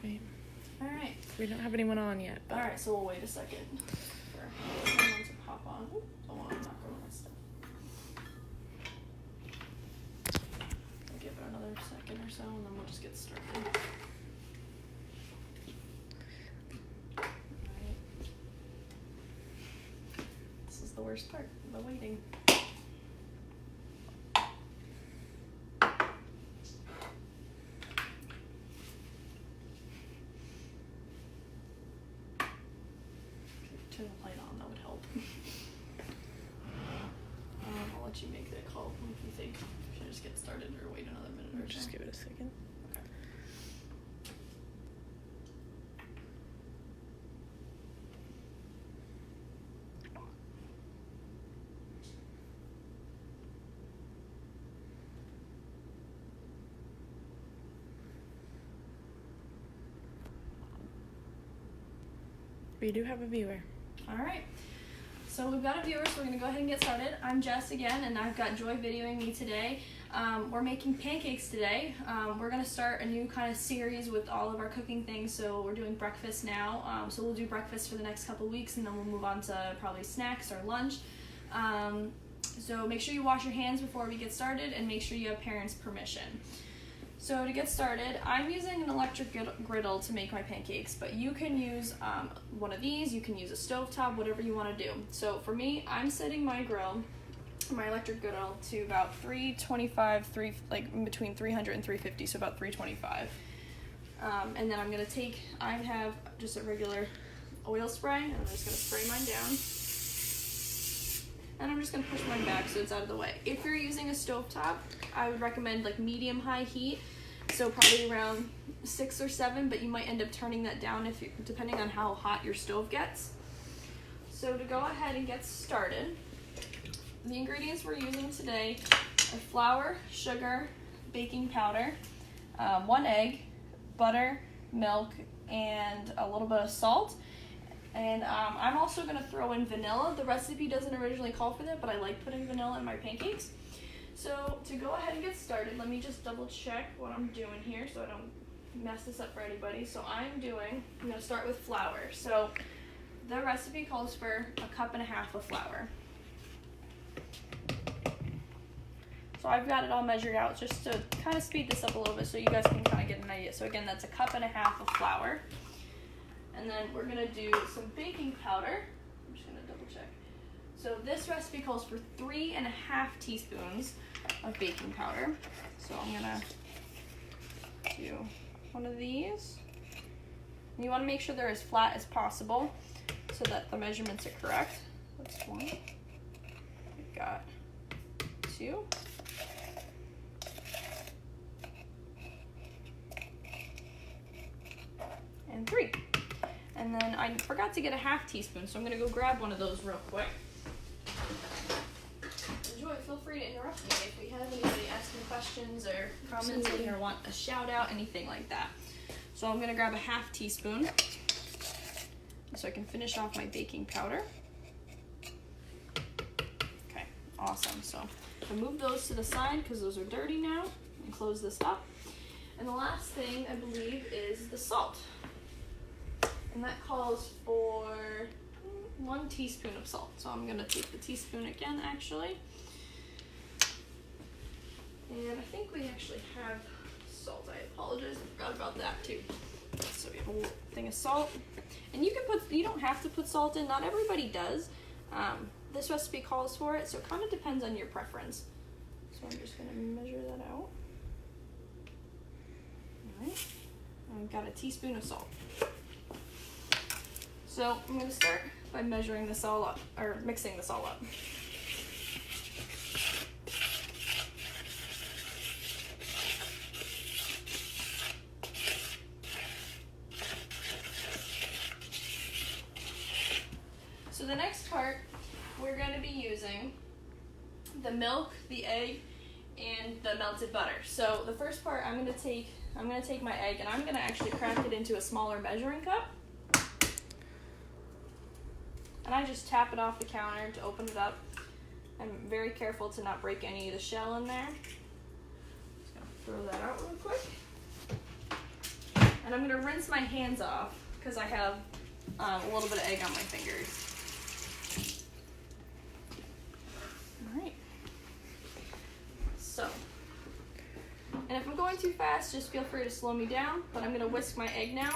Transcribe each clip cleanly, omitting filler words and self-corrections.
Right. All right. We don't have anyone on yet. All right, so we'll wait a second for someone to pop on. Ooh, don't want to knock over my stuff. I'll give it another second or so, and then we'll just get started. All right. This is the worst part, the waiting. Turn the light on, that would help. I'll let you make that call if you think. Should I just get started or wait another minute or Just so? give it a second. Okay. We do have a viewer. All right. So we've got a viewer, so we're gonna go ahead and get started. I'm Jess again, and I've got Joy videoing me today. We're making pancakes today. We're gonna start a new kind of series with all of our cooking things. So we're doing breakfast now. So we'll do breakfast for the next couple weeks, and then we'll move on to probably snacks or lunch. So make sure you wash your hands before we get started, and make sure you have parents' permission. So to get started, I'm using an electric griddle to make my pancakes, but you can use one of these, you can use a stovetop, whatever you want to do. So for me, I'm setting my grill, my electric griddle, to about 325, between 300 and 350, so about 325. And then I'm going to I have just a regular oil spray, and I'm just going to spray mine down. And I'm just going to push mine back so it's out of the way. If you're using a stovetop, I would recommend like medium-high heat, so probably around 6 or 7, but you might end up turning that down depending on how hot your stove gets. So to go ahead and get started, the ingredients we're using today are flour, sugar, baking powder, 1 egg, butter, milk, and a little bit of salt. And I'm also going to throw in vanilla. The recipe doesn't originally call for that, but I like putting vanilla in my pancakes. So to go ahead and get started, let me just double check what I'm doing here so I don't mess this up for anybody. So I'm going to start with flour. So the recipe calls for 1.5 cups of flour. So I've got it all measured out just to kind of speed this up a little bit so you guys can kind of get an idea. So again, that's 1.5 cups of flour. And then we're going to do some baking powder. I'm just going to double check. So this recipe calls for 3.5 teaspoons of baking powder. So I'm going to do one of these. And you want to make sure they're as flat as possible so that the measurements are correct. That's 1. We've got 2. And 3. And then I forgot to get a 1/2 teaspoon, so I'm going to go grab one of those real quick. And Joy, feel free to interrupt me if we have anybody asking questions or commenting or want a shout out, anything like that. So I'm going to grab a 1/2 teaspoon so I can finish off my baking powder. Okay, awesome. So I move those to the side because those are dirty now, and close this up. And the last thing I believe is the salt. And that calls for 1 teaspoon of salt. So I'm going to take the teaspoon again, actually. And I think we actually have salt. I apologize. I forgot about that too. So we have a little thing of salt. And you don't have to put salt in. Not everybody does. This recipe calls for it, so it kind of depends on your preference. So I'm just going to measure that out. All right. I've got a teaspoon of salt. So I'm going to start by measuring this all up, or mixing this all up. So the next part, we're going to be using the milk, the egg, and the melted butter. So the first part, I'm going to take my egg, and I'm going to actually crack it into a smaller measuring cup. And I just tap it off the counter to open it up. I'm very careful to not break any of the shell in there. Just gonna throw that out real quick. And I'm gonna rinse my hands off because I have a little bit of egg on my fingers. All right. So, and if I'm going too fast, just feel free to slow me down, but I'm gonna whisk my egg now.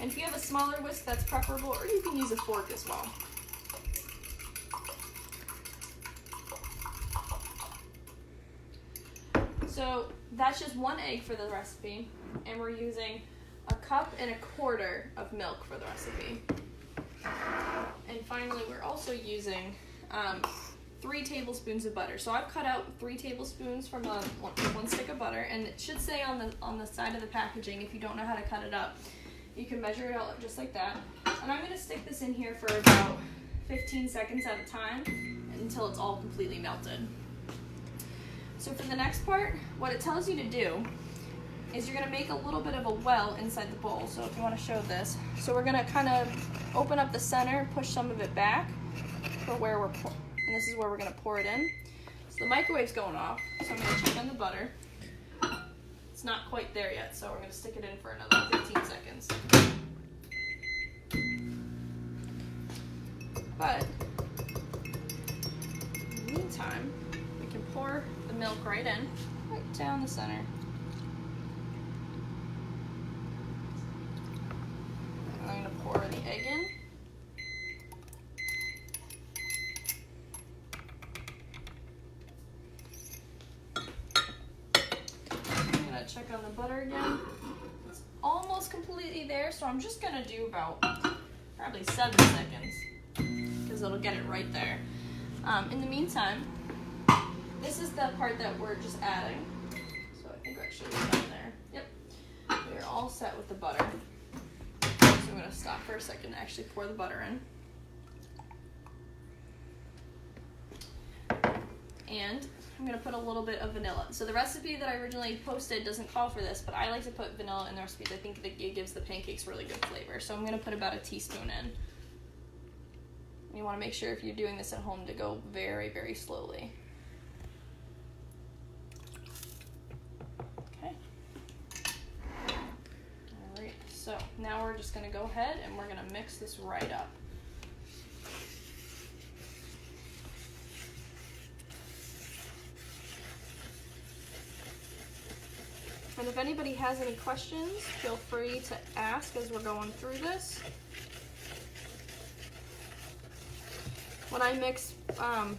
And if you have a smaller whisk, that's preferable, or you can use a fork as well. So that's just 1 egg for the recipe, and we're using 1.25 cups of milk for the recipe. And finally, we're also using 3 tablespoons of butter. So I've cut out 3 tablespoons from one stick of butter, and it should say on the side of the packaging, if you don't know how to cut it up, you can measure it out just like that. And I'm gonna stick this in here for about 15 seconds at a time until it's all completely melted. So for the next part, what it tells you to do is you're gonna make a little bit of a well inside the bowl. So if you wanna show this. So we're gonna kind of open up the center, push some of it back for where we're and this is where we're gonna pour it in. So the microwave's going off, so I'm gonna check on the butter. It's not quite there yet, so we're gonna stick it in for another 15 seconds. But in the meantime, we can pour the milk right in, right down the center. And I'm gonna pour the egg in. I'm gonna check on the butter again. It's almost completely there, so I'm just gonna do about probably 7 seconds because it'll get it right there. In the meantime, this is the part that we're just adding. So I think we're actually done there. Yep. We're all set with the butter. So I'm gonna stop for a second and actually pour the butter in. And I'm gonna put a little bit of vanilla. So the recipe that I originally posted doesn't call for this, but I like to put vanilla in the recipes. I think that it gives the pancakes really good flavor. So I'm gonna put about a teaspoon in. You want to make sure if you're doing this at home to go very, very slowly. Okay. All right, so now we're just going to go ahead and we're going to mix this right up. And if anybody has any questions, feel free to ask as we're going through this. When I mix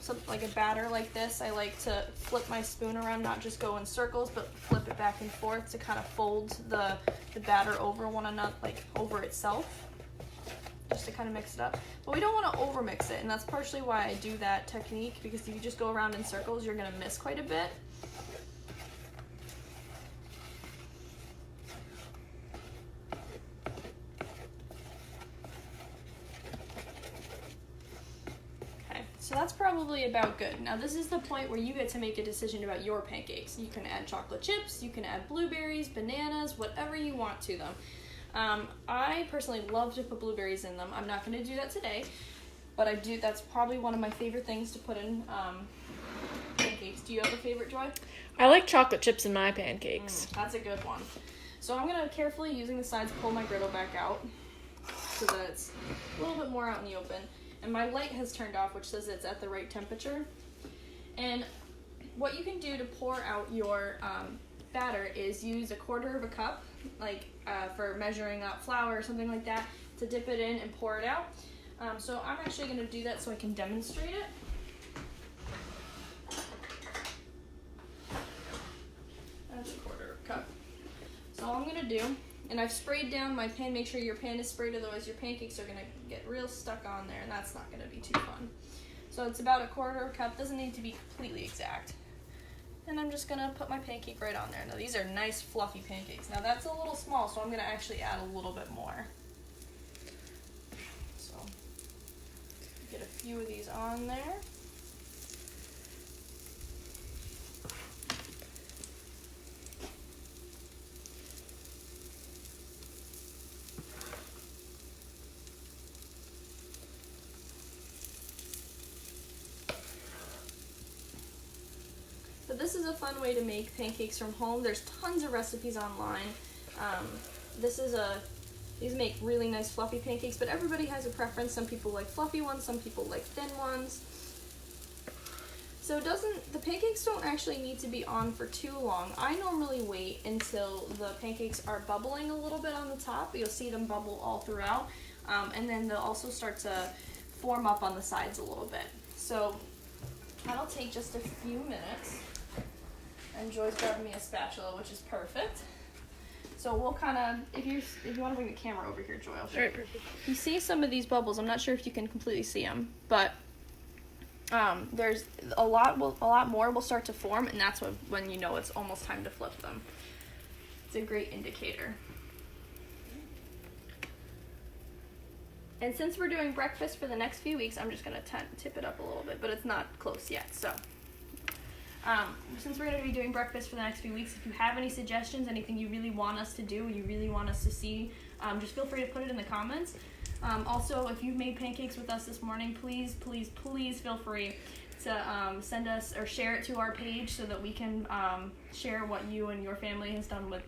something like a batter like this, I like to flip my spoon around, not just go in circles, but flip it back and forth to kind of fold the batter over one another, like over itself, just to kind of mix it up. But we don't want to over mix it, and that's partially why I do that technique, because if you just go around in circles, you're going to miss quite a bit. So that's probably about good. Now this is the point where you get to make a decision about your pancakes. You can add chocolate chips, you can add blueberries, bananas, whatever you want to them. I personally love to put blueberries in them. I'm not going to do that today, but I do. That's probably one of my favorite things to put in pancakes. Do you have a favorite, Joy? I like chocolate chips in my pancakes. That's a good one. So I'm going to carefully, using the sides, pull my griddle back out so that it's a little bit more out in the open. And my light has turned off, which says it's at the right temperature. And what you can do to pour out your batter is use 1/4 cup, like for measuring out flour or something like that, to dip it in and pour it out. So I'm actually going to do that so I can demonstrate it. That's 1/4 cup. So all I'm going to do, and I've sprayed down my pan. Make sure your pan is sprayed, otherwise your pancakes are going to get real stuck on there, and that's not going to be too fun. So it's about 1/4 cup. Doesn't need to be completely exact. And I'm just going to put my pancake right on there. Now these are nice fluffy pancakes. Now that's a little small, so I'm going to actually add a little bit more. So get a few of these on there. This is a fun way to make pancakes from home. There's tons of recipes online. these make really nice fluffy pancakes, but everybody has a preference. Some people like fluffy ones, some people like thin ones. So the pancakes don't actually need to be on for too long. I normally wait until the pancakes are bubbling a little bit on the top. You'll see them bubble all throughout. And then they'll also start to form up on the sides a little bit. So that'll take just a few minutes. And Joy's grabbing me a spatula, which is perfect. So we'll kind of, if you want to bring the camera over here, Joy, I'll show you. Perfect. You see some of these bubbles. I'm not sure if you can completely see them, but there's a lot more will start to form, and that's when you know it's almost time to flip them. It's a great indicator. And since we're doing breakfast for the next few weeks, I'm just going to tip it up a little bit, but it's not close yet. So since we're going to be doing breakfast for the next few weeks, if you have any suggestions, anything you really want us to do, you really want us to see, just feel free to put it in the comments. Also, if you've made pancakes with us this morning, please feel free to send us or share it to our page so that we can share what you and your family has done with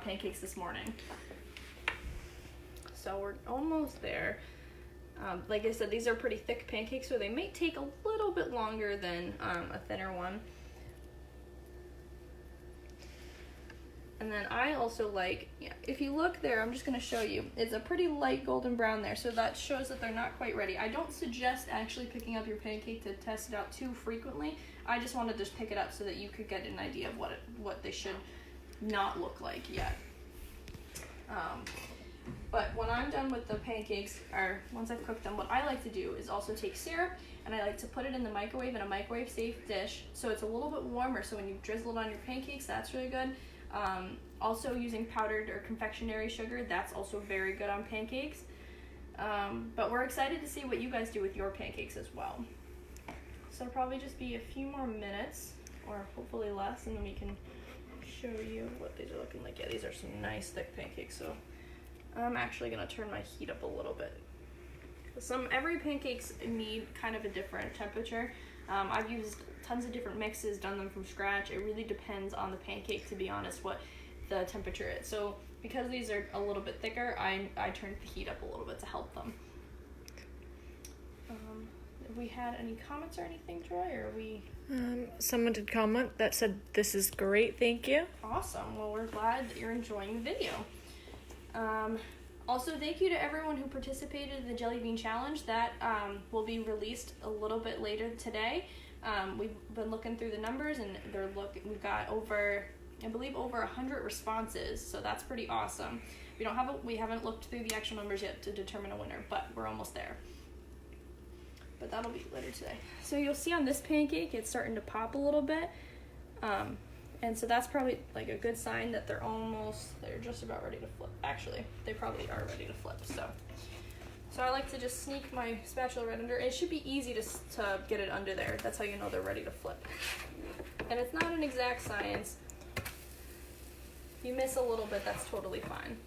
pancakes this morning. So we're almost there. Like I said, these are pretty thick pancakes, so they may take a little bit longer than a thinner one. And then I also like, if you look there, I'm just going to show you, it's a pretty light golden brown there, so that shows that they're not quite ready. I don't suggest actually picking up your pancake to test it out too frequently. I just wanted to just pick it up so that you could get an idea of what they should not look like yet. But when I'm done with the pancakes, or once I've cooked them, what I like to do is also take syrup, and I like to put it in the microwave in a microwave-safe dish, so it's a little bit warmer, so when you drizzle it on your pancakes, that's really good. Also using powdered or confectionery sugar, that's also very good on pancakes. But we're excited to see what you guys do with your pancakes as well. So it'll probably just be a few more minutes, or hopefully less, and then we can show you what these are looking like. Yeah, these are some nice thick pancakes, so I'm actually going to turn my heat up a little bit. Every pancakes need kind of a different temperature. I've used tons of different mixes, done them from scratch. It really depends on the pancake, to be honest, what the temperature is. So because these are a little bit thicker, I turned the heat up a little bit to help them. Have we had any comments or anything, Joy, or are we? Someone did comment that said, "This is great, thank you." Awesome. Well, we're glad that you're enjoying the video. Also, thank you to everyone who participated in the Jelly Bean Challenge. That will be released a little bit later today. We've been looking through the numbers, and we've got over 100 responses, so that's pretty awesome. We haven't looked through the actual numbers yet to determine a winner, but we're almost there. But that'll be later today. So you'll see on this pancake, it's starting to pop a little bit. And so that's probably like a good sign that they're just about ready to flip. Actually, they probably are ready to flip. So I like to just sneak my spatula right under. It should be easy to get it under there. That's how you know they're ready to flip. And it's not an exact science. If you miss a little bit, that's totally fine.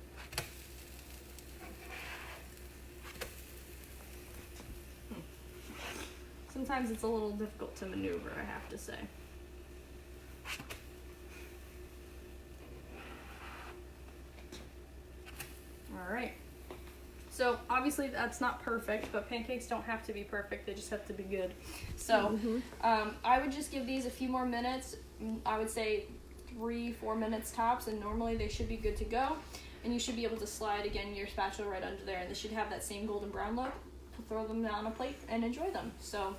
Sometimes it's a little difficult to maneuver, I have to say. All right. So obviously that's not perfect, but pancakes don't have to be perfect. They just have to be good. So I would just give these a few more minutes. I would say 3-4 minutes tops, and normally they should be good to go. And you should be able to slide again your spatula right under there, and they should have that same golden brown look. Throw them on a plate and enjoy them. So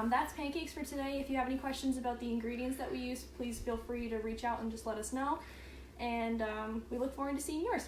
that's pancakes for today. If you have any questions about the ingredients that we use, please feel free to reach out and just let us know. And we look forward to seeing yours.